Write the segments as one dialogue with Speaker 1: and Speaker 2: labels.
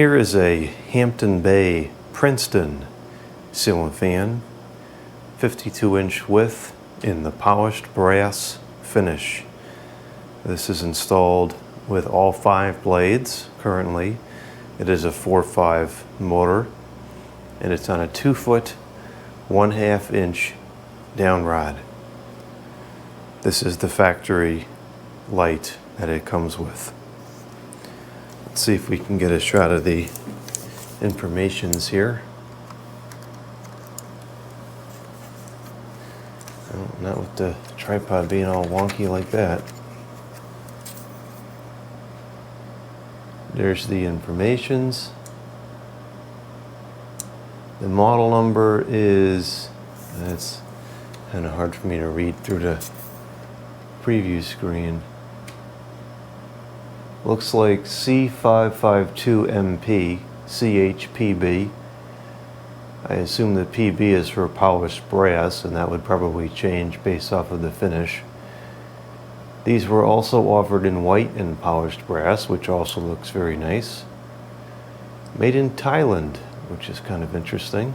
Speaker 1: Here is a Hampton Bay Princeton ceiling fan, 52-inch width in the polished brass finish. This is installed with all 5 blades currently. It is a 4.5 motor, and it's on a 2-foot, 1/2 inch down rod. This is the factory light that it comes with. Let's see if we can get a shot of the informations here. Oh, not with the tripod being all wonky like that. There's the informations. The model number is, that's kind of hard for me to read through the preview screen. Looks like C552MP CHPB. I assume the PB is for polished brass, and that would probably change based off of the finish. These were also offered in white and polished brass, which also looks very nice. Made in Thailand, which is kind of interesting.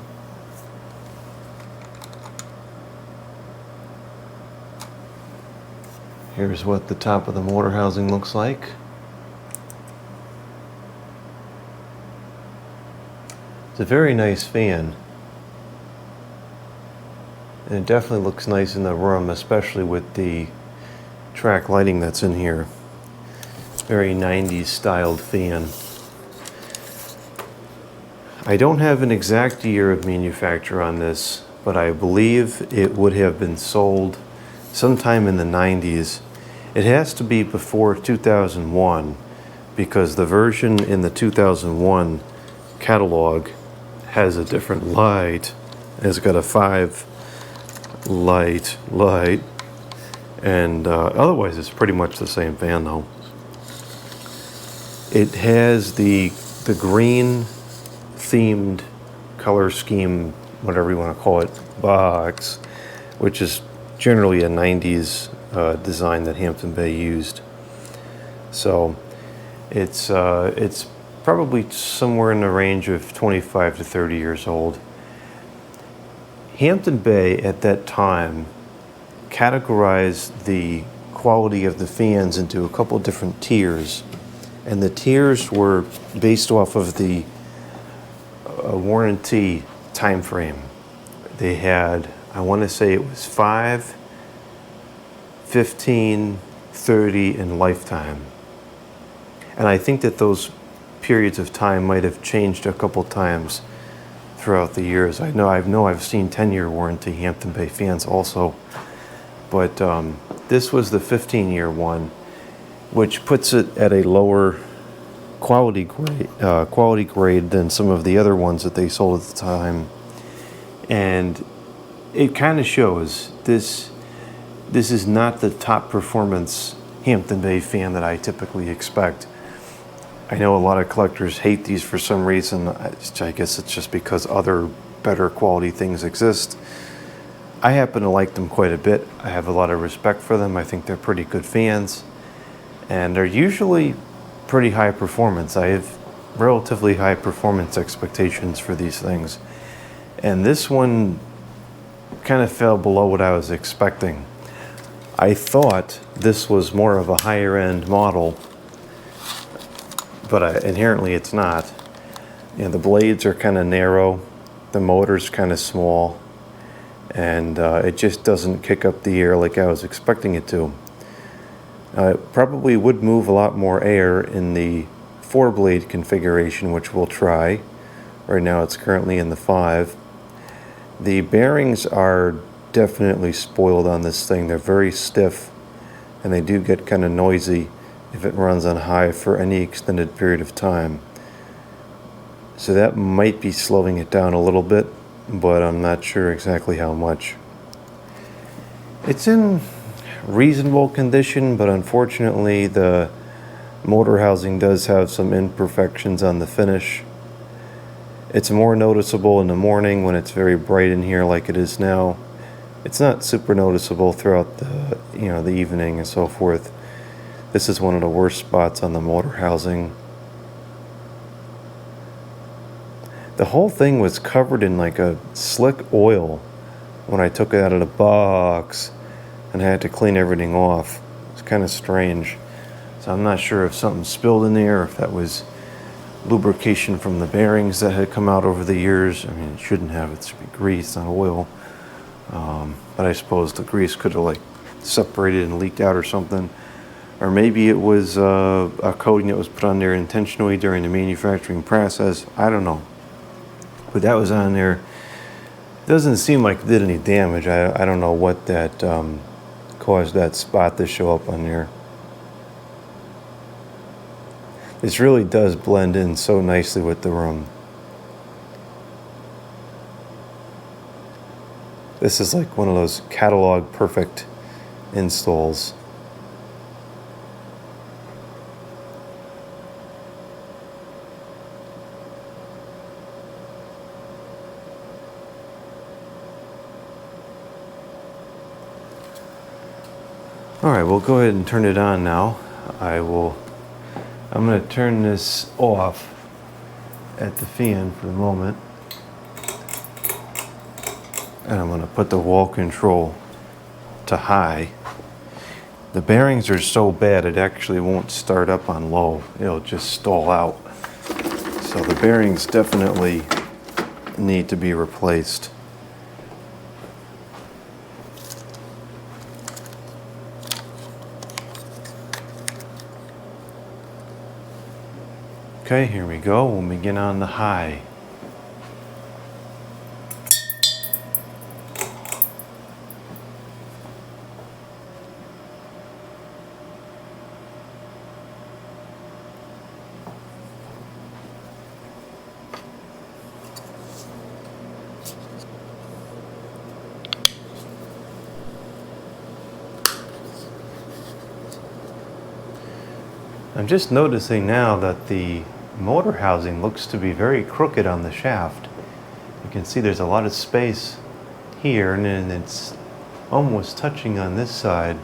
Speaker 1: Here's what the top of the motor housing looks like. It's a very nice fan, and it definitely looks nice in the room, especially with the track lighting that's in here. Very 90s styled fan. I don't have an exact year of manufacture on this, but I believe it would have been sold sometime in the 90s. It has to be before 2001, because the version in the 2001 catalog has a different light. It's got a 5 light, and otherwise it's pretty much the same fan though. It has the green themed color scheme, whatever you want to call it, box, which is generally a 90s design that Hampton Bay used. So it's probably somewhere in the range of 25 to 30 years old. Hampton Bay at that time categorized the quality of the fans into a couple different tiers, and the tiers were based off of the warranty time frame. They had, I want to say it was 5, 15, 30, and lifetime. And I think that those periods of time might have changed a couple times throughout the years. I know I've seen 10-year warranty Hampton Bay fans also, but this was the 15-year one, which puts it at a lower quality grade than some of the other ones that they sold at the time. And it kind of shows this is not the top performance Hampton Bay fan that I typically expect. I know a lot of collectors hate these for some reason. I guess it's just because other better quality things exist. I happen to like them quite a bit. I have a lot of respect for them. I think they're pretty good fans, and they're usually pretty high performance. I have relatively high performance expectations for these things, and this one kind of fell below what I was expecting. I thought this was more of a higher end model, but inherently it's not. You know, the blades are kind of narrow, the motor's kind of small, and it just doesn't kick up the air like I was expecting it to. It probably would move a lot more air in the 4-blade configuration, which we'll try. Right now it's currently in the 5. The bearings are definitely spoiled on this thing. They're very stiff, and they do get kind of noisy if it runs on high for any extended period of time. So that might be slowing it down a little bit, but I'm not sure exactly how much. It's in reasonable condition, but unfortunately the motor housing does have some imperfections on the finish. It's more noticeable in the morning when it's very bright in here like it is now. It's not super noticeable throughout the evening and so forth. This is one of the worst spots on the motor housing. The whole thing was covered in like a slick oil when I took it out of the box and I had to clean everything off. It's kind of strange. So I'm not sure if something spilled in there, or if that was lubrication from the bearings that had come out over the years. I mean, it shouldn't have. It should be grease, not oil. But I suppose the grease could have like separated and leaked out or something. Or maybe it was a coating that was put on there intentionally during the manufacturing process. I don't know. But that was on there. Doesn't seem like it did any damage. I don't know what that caused that spot to show up on there. This really does blend in so nicely with the room. This is like one of those catalog perfect installs. All right, we'll go ahead and turn it on now. I'm going to turn this off at the fan for the moment. And I'm going to put the wall control to high. The bearings are so bad it actually won't start up on low. It'll just stall out. So the bearings definitely need to be replaced. Okay, here we go. We'll begin on the high. I'm just noticing now that the motor housing looks to be very crooked on the shaft. You can see there's a lot of space here, and then it's almost touching on this side.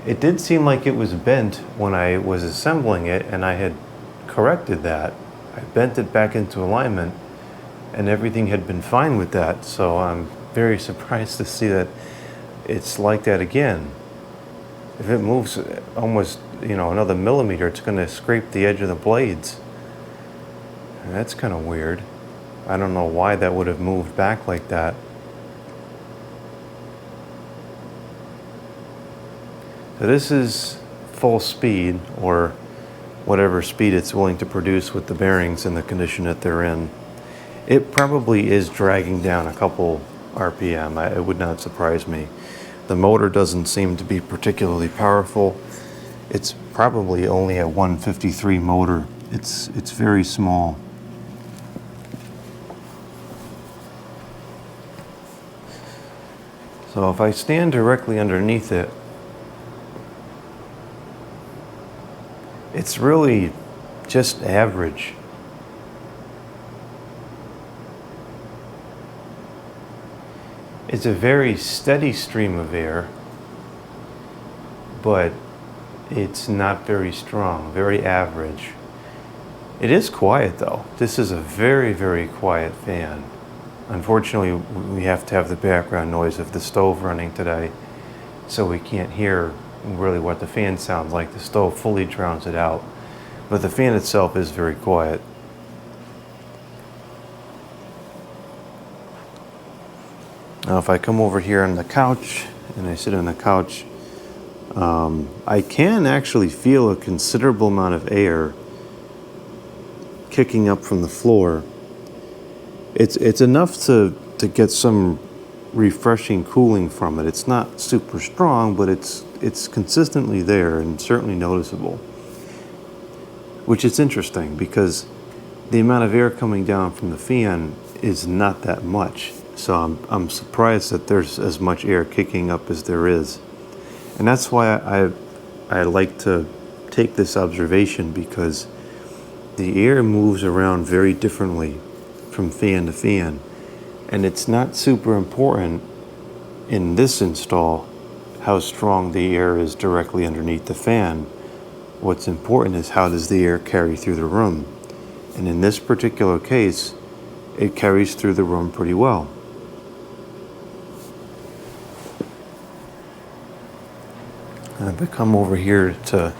Speaker 1: It did seem like it was bent when I was assembling it, and I had corrected that. I bent it back into alignment, and everything had been fine with that. So I'm very surprised to see that it's like that again. If it moves almost, another millimeter, it's going to scrape the edge of the blades. And that's kind of weird. I don't know why that would have moved back like that. So this is full speed, or whatever speed it's willing to produce with the bearings in the condition that they're in. It probably is dragging down a couple RPM. It would not surprise me. The motor doesn't seem to be particularly powerful. It's probably only a 153 motor. It's very small. So if I stand directly underneath it, it's really just average. It's a very steady stream of air, but it's not very strong, very average. It is quiet though. This is a very, very quiet fan. Unfortunately, we have to have the background noise of the stove running today, so we can't hear really what the fan sounds like. The stove fully drowns it out, but the fan itself is very quiet. Now if I come over here on the couch and I sit on the couch, I can actually feel a considerable amount of air kicking up from the floor. It's enough to get some refreshing cooling from it. It's not super strong, but it's consistently there and certainly noticeable. Which is interesting because the amount of air coming down from the fan is not that much. So I'm surprised that there's as much air kicking up as there is. And that's why I like to take this observation, because the air moves around very differently from fan to fan. And it's not super important in this install how strong the air is directly underneath the fan. What's important is how does the air carry through the room. And in this particular case, it carries through the room pretty well. And if I come over here to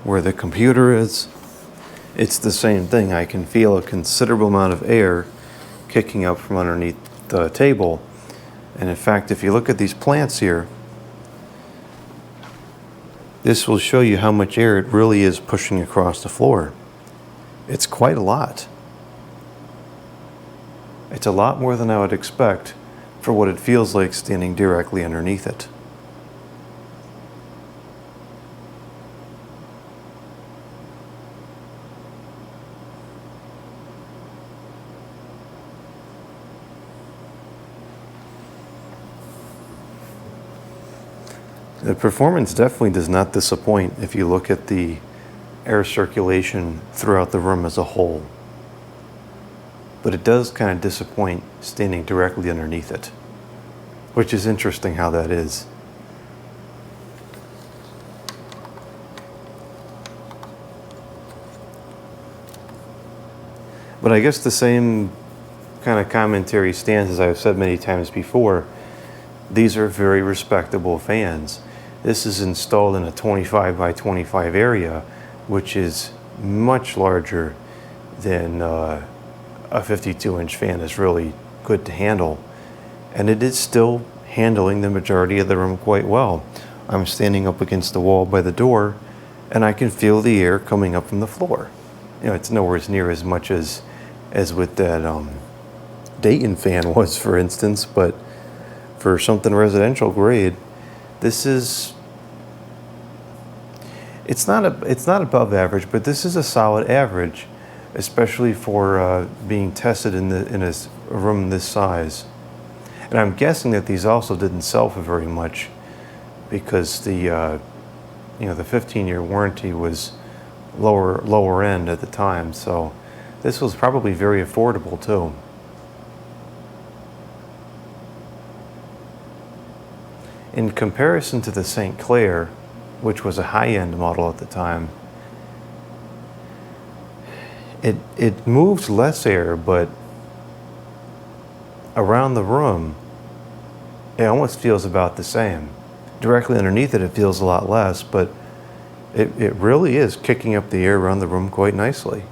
Speaker 1: where the computer is, it's the same thing. I can feel a considerable amount of air kicking up from underneath the table. And in fact, if you look at these plants here, this will show you how much air it really is pushing across the floor. It's quite a lot. It's a lot more than I would expect for what it feels like standing directly underneath it. The performance definitely does not disappoint if you look at the air circulation throughout the room as a whole. But it does kind of disappoint standing directly underneath it, which is interesting how that is. But I guess the same kind of commentary stands as I've said many times before. These are very respectable fans. This is installed in a 25 by 25 area, which is much larger than a 52-inch fan is really good to handle. And it is still handling the majority of the room quite well. I'm standing up against the wall by the door, and I can feel the air coming up from the floor. You know, it's nowhere near as much as with that Dayton fan was, for instance, but for something residential grade, this is, it's not above average, but this is a solid average, especially for being tested in a room this size. And I'm guessing that these also didn't sell for very much, because the 15-year warranty was lower end at the time, so this was probably very affordable too. In comparison to the St. Clair, which was a high-end model at the time, it moved less air, but around the room, it almost feels about the same. Directly underneath it, it feels a lot less, but it really is kicking up the air around the room quite nicely.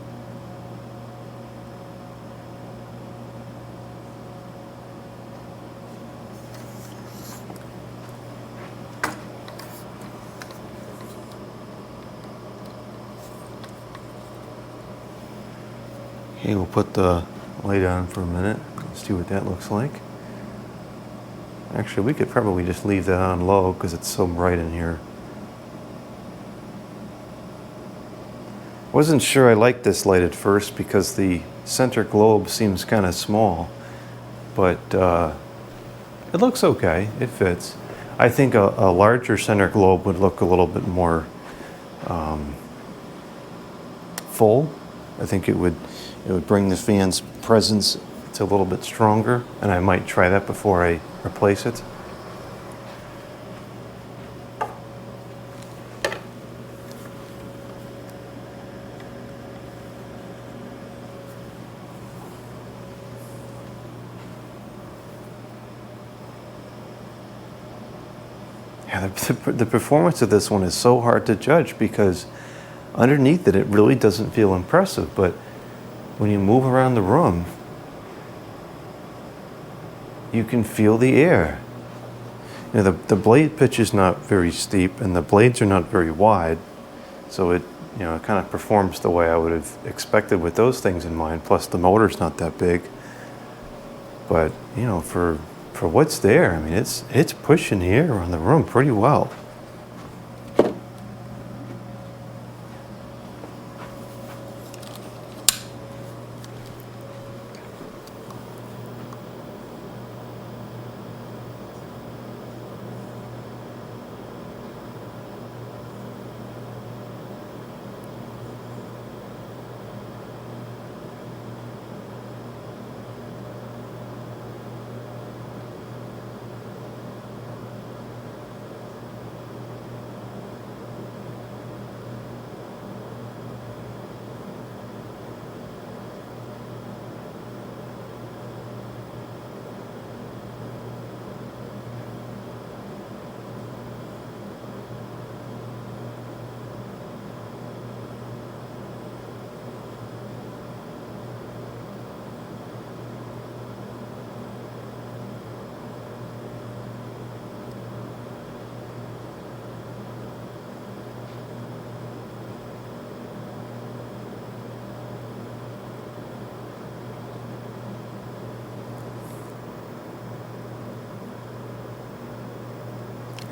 Speaker 1: Okay, we'll put the light on for a minute. Let's see what that looks like. Actually, we could probably just leave that on low because it's so bright in here. Wasn't sure I liked this light at first because the center globe seems kind of small, but it looks okay. It fits. I think a larger center globe would look a little bit more full. I think it would bring the fan's presence to a little bit stronger, and I might try that before I replace it. Yeah, the performance of this one is so hard to judge because underneath it really doesn't feel impressive, but when you move around the room, you can feel the air. You know, the blade pitch is not very steep and the blades are not very wide, so it kind of performs the way I would have expected with those things in mind. Plus the motor's not that big, but for what's there, I mean, it's pushing the air around the room pretty well.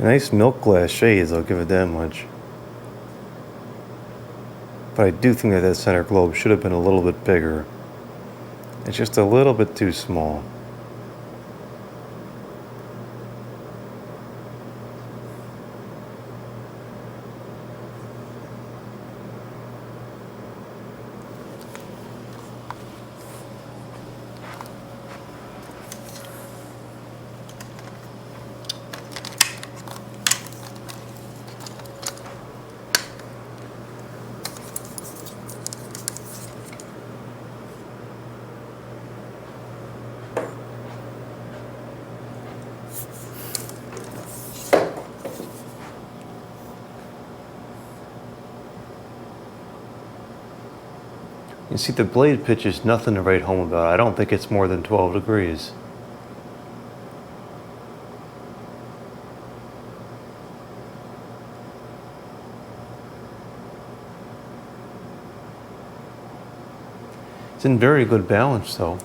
Speaker 1: Nice milk glass shades, I'll give it that much. But I do think that that center globe should have been a little bit bigger. It's just a little bit too small. You see, the blade pitch is nothing to write home about. I don't think it's more than 12 degrees. It's in very good balance though,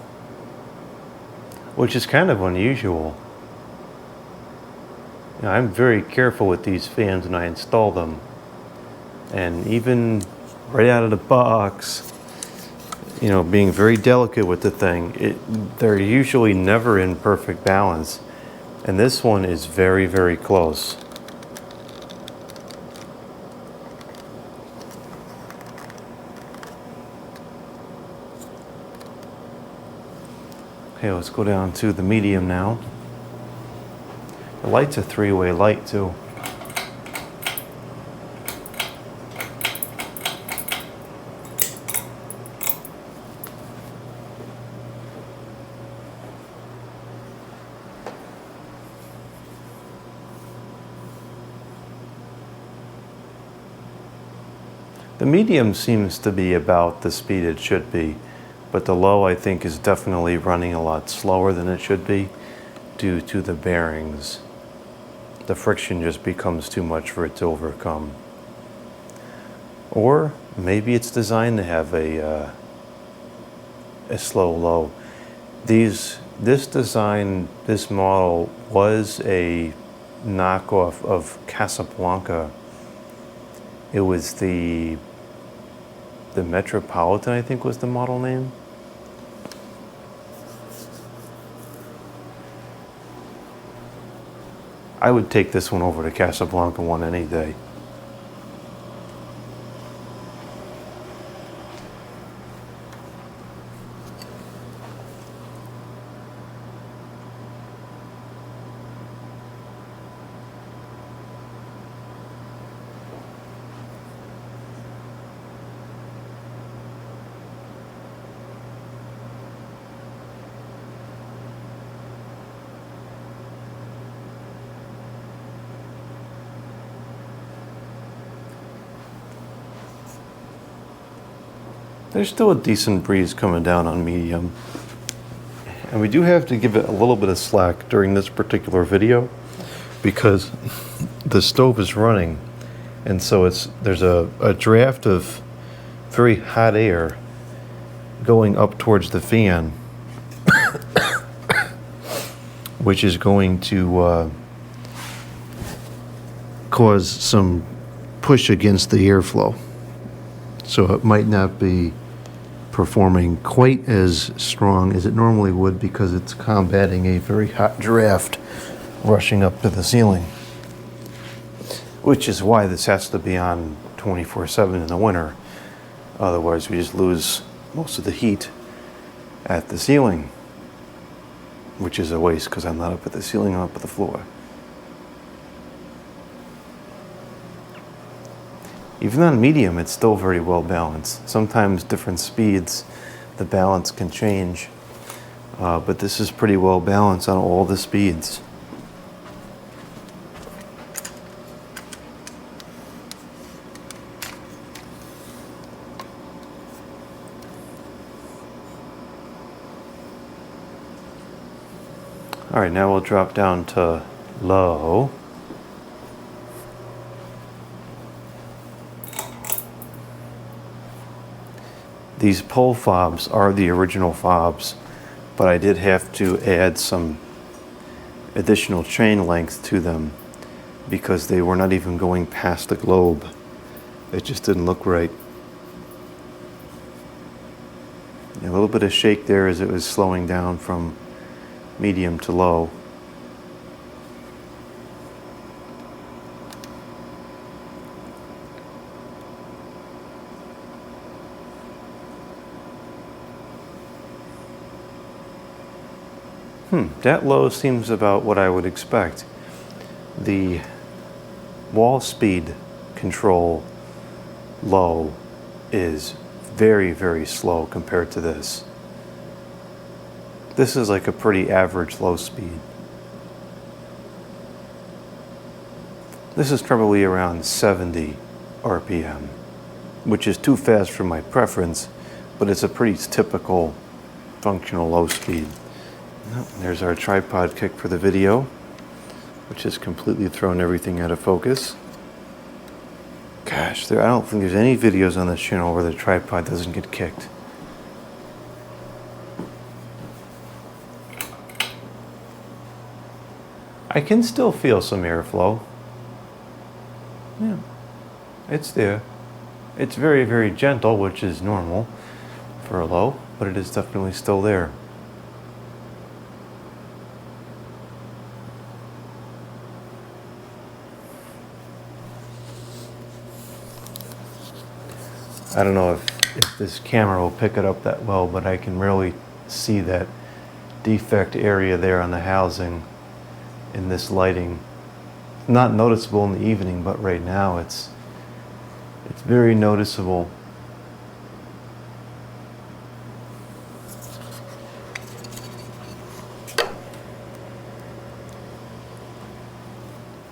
Speaker 1: which is kind of unusual. You know, I'm very careful with these fans when I install them. And even right out of the box, you know, being very delicate with the thing, they're usually never in perfect balance. And this one is very, very close. Okay, let's go down to the medium now. The light's a three-way light too. The medium seems to be about the speed it should be, but the low I think is definitely running a lot slower than it should be due to the bearings. The friction just becomes too much for it to overcome. Or maybe it's designed to have a slow low. This design, this model was a knockoff of Casablanca. It was the Metropolitan, I think was the model name. I would take this one over the Casablanca one any day. There's still a decent breeze coming down on medium. And we do have to give it a little bit of slack during this particular video because the stove is running. And so there's a draft of very hot air going up towards the fan, which is going to cause some push against the airflow. So it might not be performing quite as strong as it normally would because it's combating a very hot draft rushing up to the ceiling, which is why this has to be on 24/7 in the winter. Otherwise we just lose most of the heat at the ceiling, which is a waste because I'm not up at the ceiling, I'm up at the floor. Even on medium, it's still very well balanced. Sometimes different speeds, the balance can change, but this is pretty well balanced on all the speeds. All right, now we'll drop down to low. These pole fobs are the original fobs, but I did have to add some additional chain length to them because they were not even going past the globe. It just didn't look right. A little bit of shake there as it was slowing down from medium to low. That low seems about what I would expect. The wall speed control low is very, very slow compared to this. This is like a pretty average low speed. This is probably around 70 RPM, which is too fast for my preference, but it's a pretty typical functional low speed. There's our tripod kick for the video, which has completely thrown everything out of focus. Gosh, I don't think there's any videos on this channel where the tripod doesn't get kicked. I can still feel some airflow. Yeah, it's there. It's very, very gentle, which is normal for a low, but it is definitely still there. I don't know if this camera will pick it up that well, but I can really see that defect area there on the housing in this lighting. Not noticeable in the evening, but right now it's very noticeable.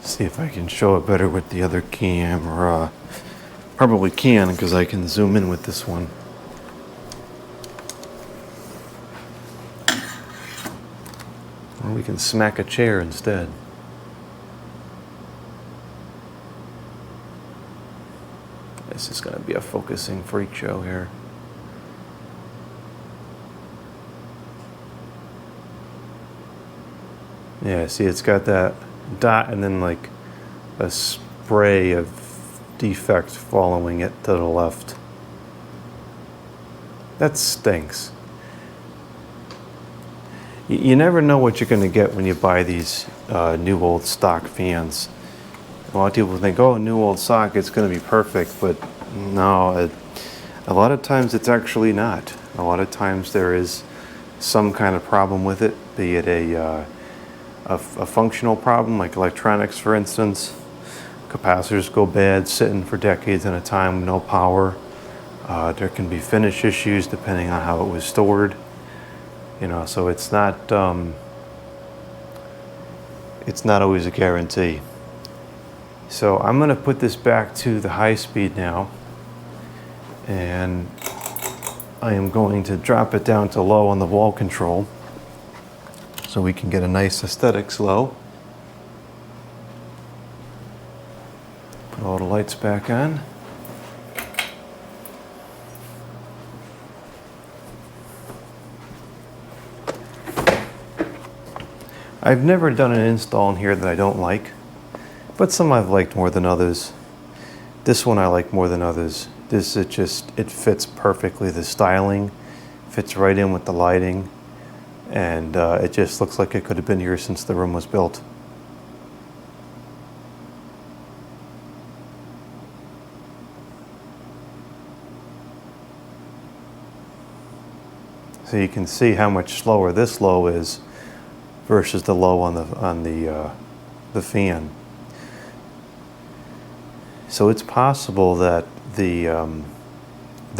Speaker 1: See if I can show it better with the other camera. Probably can, because I can zoom in with this one. Or we can smack a chair instead. This is going to be a focusing freak show here. Yeah, see, it's got that dot and then like a spray of defect following it to the left. That stinks. You never know what you're going to get when you buy these new old stock fans. A lot of people think, oh, new old stock, it's going to be perfect, but no, a lot of times it's actually not. A lot of times there is some kind of problem with it, be it a functional problem like electronics, for instance. Capacitors go bad, sitting for decades at a time, no power. There can be finish issues depending on how it was stored. You know, so it's not always a guarantee. So I'm going to put this back to the high speed now, and I am going to drop it down to low on the wall control so we can get a nice aesthetics low. Put all the lights back on. I've never done an install in here that I don't like, but some I've liked more than others. This one I like more than others. This, it fits perfectly. The styling fits right in with the lighting, and it just looks like it could have been here since the room was built. So you can see how much slower this low is versus the low on the fan. So it's possible that the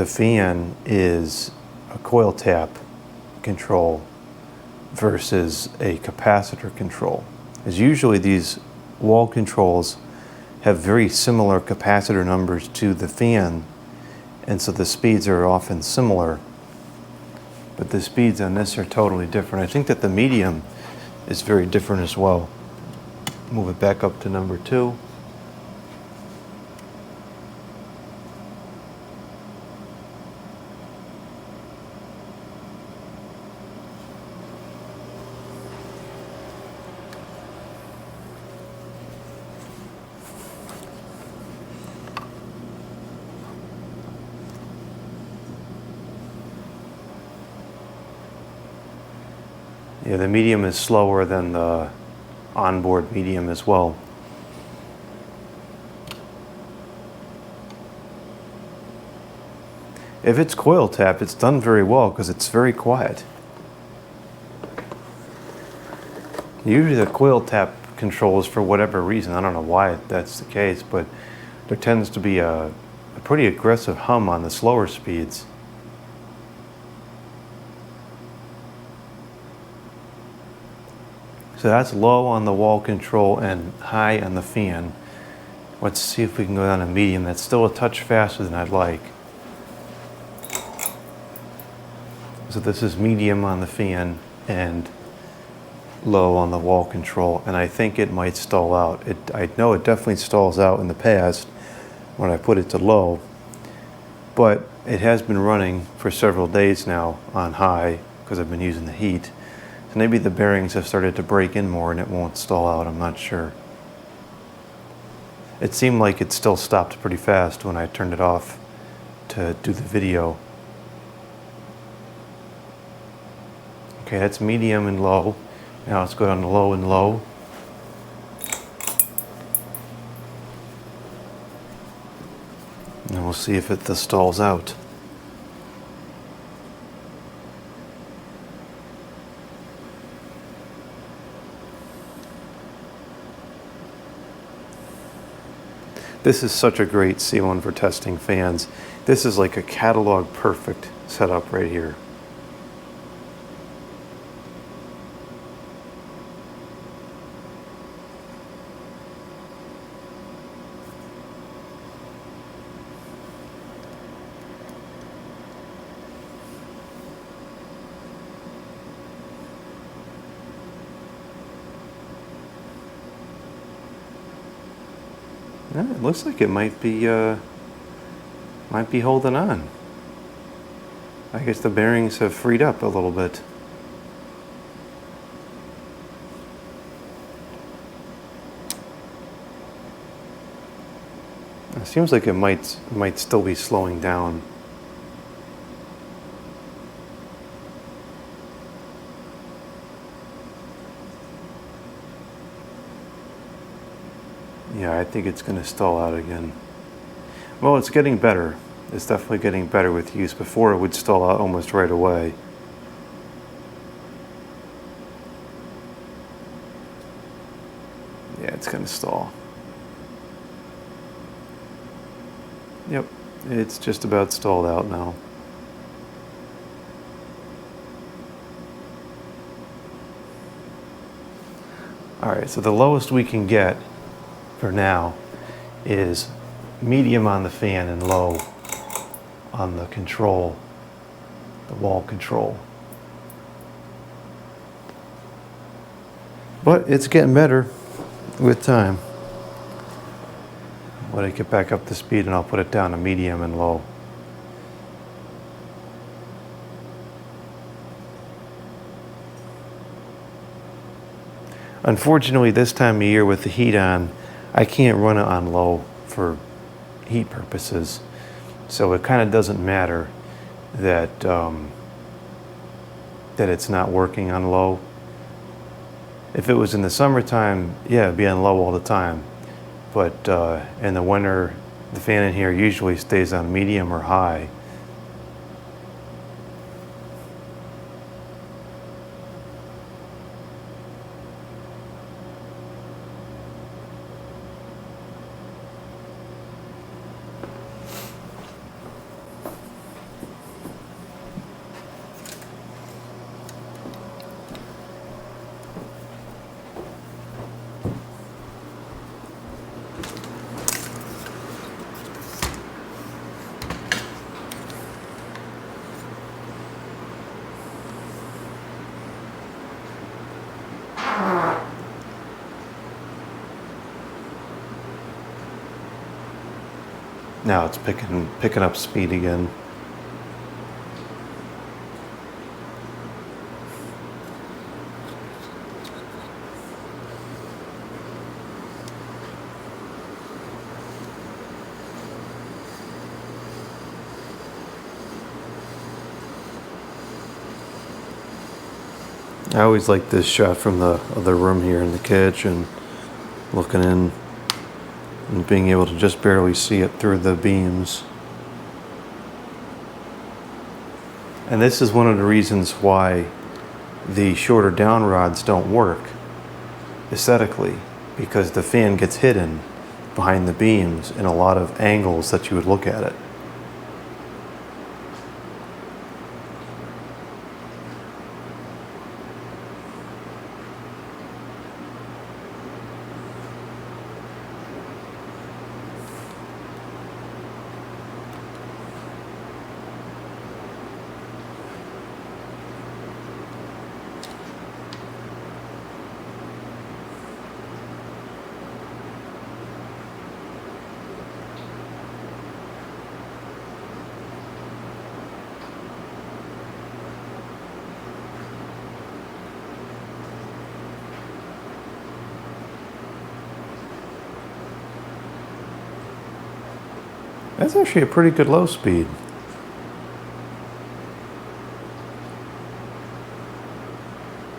Speaker 1: fan is a coil tap control versus a capacitor control. As usually these wall controls have very similar capacitor numbers to the fan, and so the speeds are often similar. But the speeds on this are totally different. I think that the medium is very different as well. Move it back up to number 2. Yeah, the medium is slower than the onboard medium as well. If it's coil tap, it's done very well because it's very quiet. Usually the coil tap controls, for whatever reason, I don't know why that's the case, but there tends to be a pretty aggressive hum on the slower speeds. So that's low on the wall control and high on the fan. Let's see if we can go down to medium. That's still a touch faster than I'd like. So this is medium on the fan and low on the wall control, and I think it might stall out. I know it definitely stalls out in the past when I put it to low, but it has been running for several days now on high because I've been using the heat. So maybe the bearings have started to break in more and it won't stall out, I'm not sure. It seemed like it still stopped pretty fast when I turned it off to do the video. Okay, that's medium and low. Now let's go down to low and low. And we'll see if it stalls out. This is such a great C1 for testing fans. This is like a catalog perfect setup right here. Yeah, it looks like it might be holding on. I guess the bearings have freed up a little bit. It seems like it might still be slowing down. Yeah, I think it's going to stall out again. Well, it's getting better. It's definitely getting better with use. Before it would stall out almost right away. Yeah, it's going to stall. Yep, it's just about stalled out now. Alright, so the lowest we can get for now is medium on the fan and low on the control, the wall control. But it's getting better with time. Let it get back up to speed and I'll put it down to medium and low. Unfortunately, this time of year with the heat on, I can't run it on low for heat purposes. So it kind of doesn't matter that that it's not working on low. If it was in the summertime, yeah, it'd be on low all the time. But in the winter, the fan in here usually stays on medium or high. Now it's picking up speed again. I always like this shot from the other room here in the kitchen, looking in and being able to just barely see it through the beams. And this is one of the reasons why the shorter down rods don't work aesthetically, because the fan gets hidden behind the beams in a lot of angles that you would look at it. That's actually a pretty good low speed.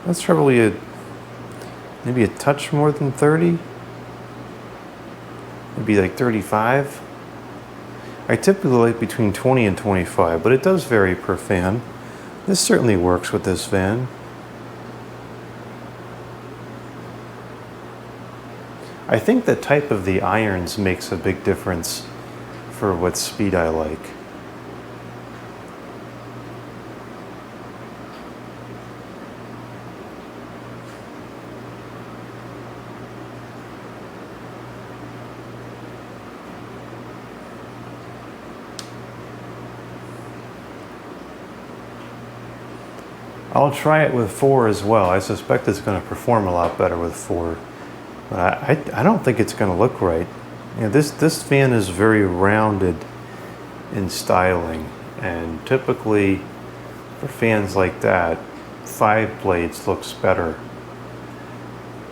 Speaker 1: That's probably maybe a touch more than 30. Maybe like 35. I typically like between 20 and 25, but it does vary per fan. This certainly works with this fan. I think the type of the irons makes a big difference for what speed I like. I'll try it with 4 as well. I suspect it's going to perform a lot better with 4. But I don't think it's going to look right. You know, this fan is very rounded in styling, and typically for fans like that, 5 blades looks better.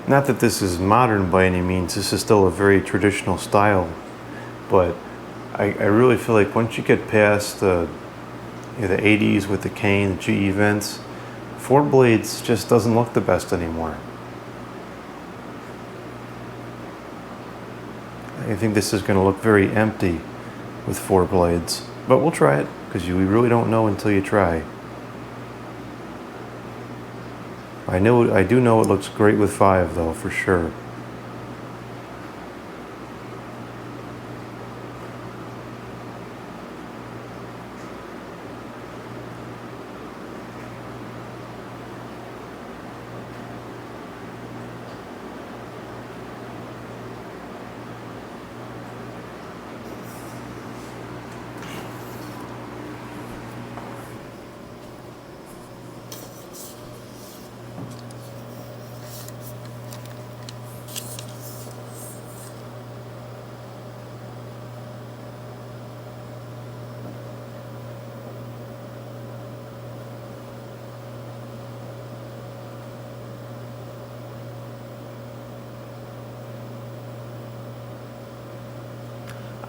Speaker 1: Not that this is modern by any means, this is still a very traditional style, but I really feel like once you get past the 80s with the cane, the GE vents, 4 blades just doesn't look the best anymore. I think this is going to look very empty with 4 blades, but we'll try it because we really don't know until you try. I do know it looks great with 5 though, for sure.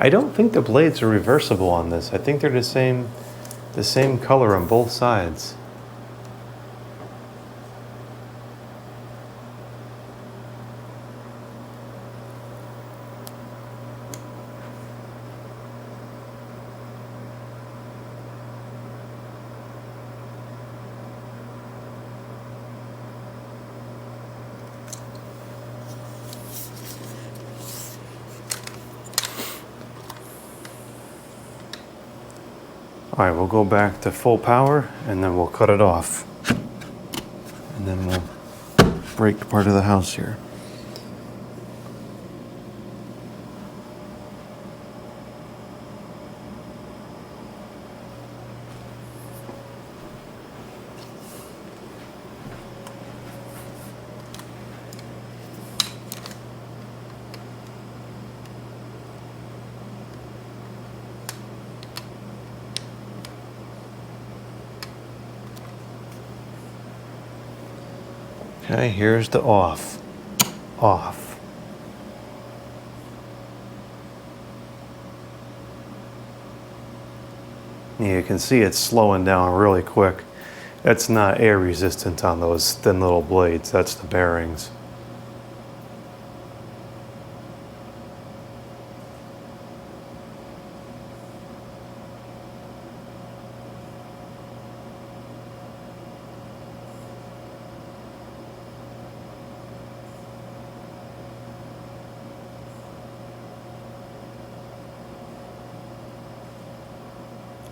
Speaker 1: I don't think the blades are reversible on this. I think they're the same color on both sides. All right, we'll go back to full power and then we'll cut it off. And then we'll break part of the house here. Okay, here's the off. Off. You can see it's slowing down really quick. That's not air resistant on those thin little blades, that's the bearings.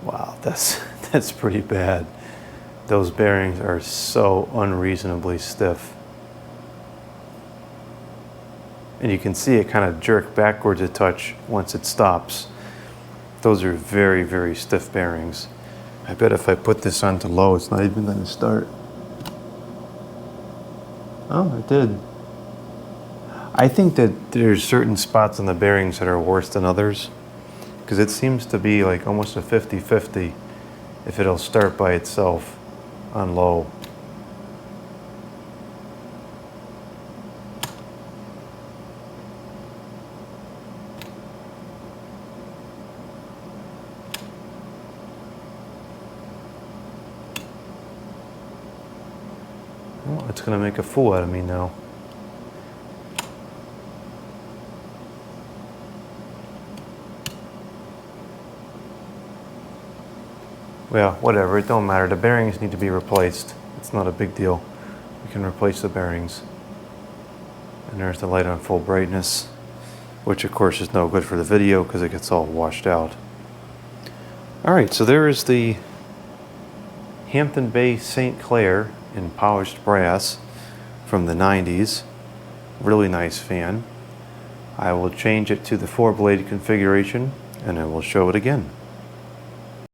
Speaker 1: Wow, that's pretty bad. Those bearings are so unreasonably stiff. And you can see it kind of jerk backwards a touch once it stops. Those are very, very stiff bearings. I bet if I put this on to low, it's not even going to start. Oh, it did. I think that there's certain spots on the bearings that are worse than others, because it seems to be like almost a 50-50 if it'll start by itself on low. Well, it's going to make a fool out of me now. Well, whatever, it don't matter. The bearings need to be replaced. It's not a big deal. We can replace the bearings. And there's the light on full brightness, which of course is no good for the video because it gets all washed out. Alright, so there is the Hampton Bay St. Clair in polished brass from the 90s. Really nice fan. I will change it to the 4-blade configuration and I will show it again.